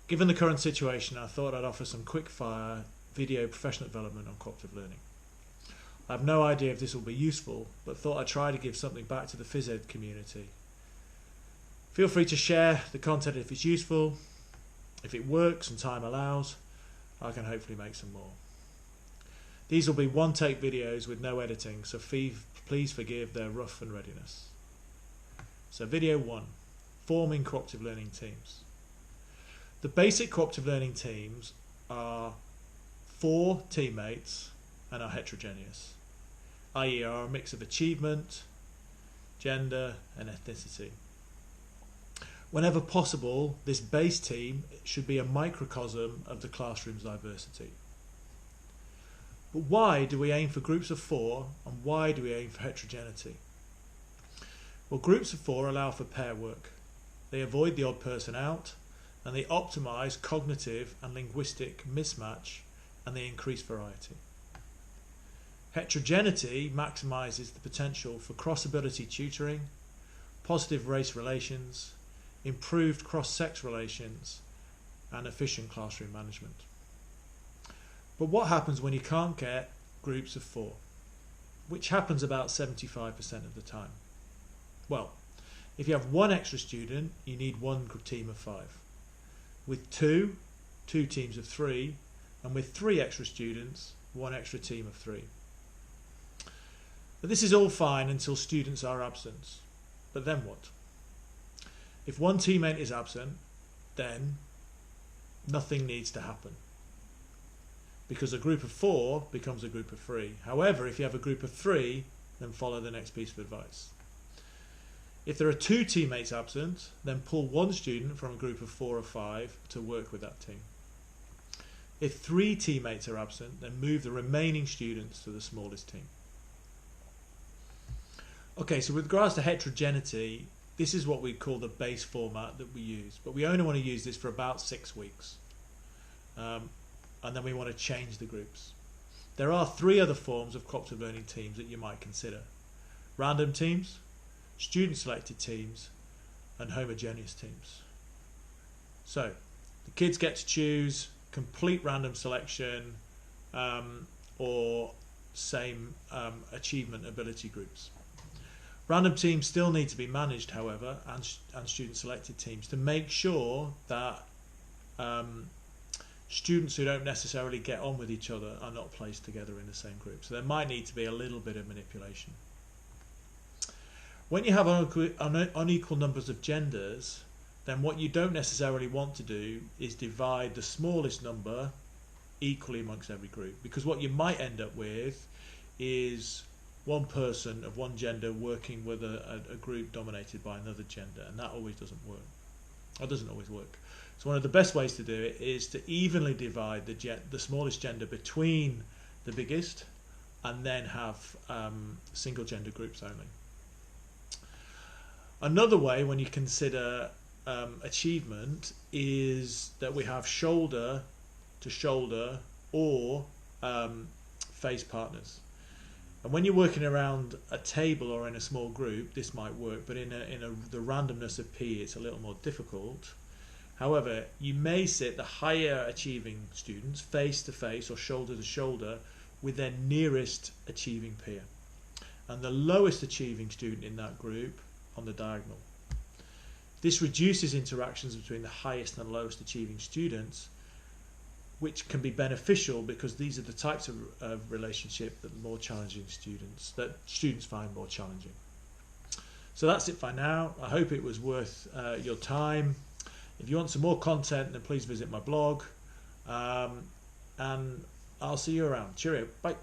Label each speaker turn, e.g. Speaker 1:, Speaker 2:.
Speaker 1: Given the current situation, I thought I'd offer some quick-fire video professional development on cooperative learning. I have no idea if this will be useful, but thought I'd try to give something back to the phys ed community. Feel free to share the content if it's useful. If it works and time allows, I can hopefully make some more. These will be one-take videos with no editing, so please forgive their rough and readiness. So video 1, forming cooperative learning teams. The basic cooperative learning teams are 4 teammates and are heterogeneous, i.e. are a mix of achievement, gender and ethnicity. Whenever possible, this base team should be a microcosm of the classroom's diversity. But why do we aim for groups of 4 and why do we aim for heterogeneity? Well, groups of 4 allow for pair work. They avoid the odd person out and they optimise cognitive and linguistic mismatch and they increase variety. Heterogeneity maximises the potential for cross-ability tutoring, positive race relations, improved cross-sex relations and efficient classroom management. But what happens when you can't get groups of 4? Which happens about 75% of the time. Well, if you have 1 extra student, you need 1 team of 5. With 2 teams of 3, and with 3 extra students, 1 extra team of 3. But this is all fine until students are absent. But then what? If 1 teammate is absent, then nothing needs to happen. Because a group of 4 becomes a group of 3. However, if you have a group of 3, then follow the next piece of advice. If there are 2 teammates absent, then pull 1 student from a group of 4 or 5 to work with that team. If 3 teammates are absent, then move the remaining students to the smallest team. Okay, so with regards to heterogeneity, this is what we call the base format that we use, but we only want to use this for about 6 weeks. And then we want to change the groups. There are 3 other forms of cooperative learning teams that you might consider. Random teams, student-selected teams, and homogeneous teams. So, the kids get to choose complete random selection or same achievement ability groups. Random teams still need to be managed, however, and student-selected teams to make sure that students who don't necessarily get on with each other are not placed together in the same group. So there might need to be a little bit of manipulation. When you have unequal numbers of genders, then what you don't necessarily want to do is divide the smallest number equally amongst every group, because what you might end up with is 1 person of 1 gender working with a group dominated by another gender, and that always doesn't work. Or doesn't always work. So one of the best ways to do it is to evenly divide the smallest gender between the biggest, and then have single gender groups only. Another way, when you consider achievement, is that we have shoulder to shoulder or phase partners. And when you're working around a table or in a small group, this might work, but in the randomness of P, it's a little more difficult. However, you may sit the higher achieving students face to face or shoulder to shoulder with their nearest achieving peer, and the lowest achieving student in that group on the diagonal. This reduces interactions between the highest and lowest achieving students, which can be beneficial because these are the types of relationship that students find more challenging. So that's it for now. I hope it was worth your time. If you want some more content, then please visit my blog, and I'll see you around. Cheerio. Bye.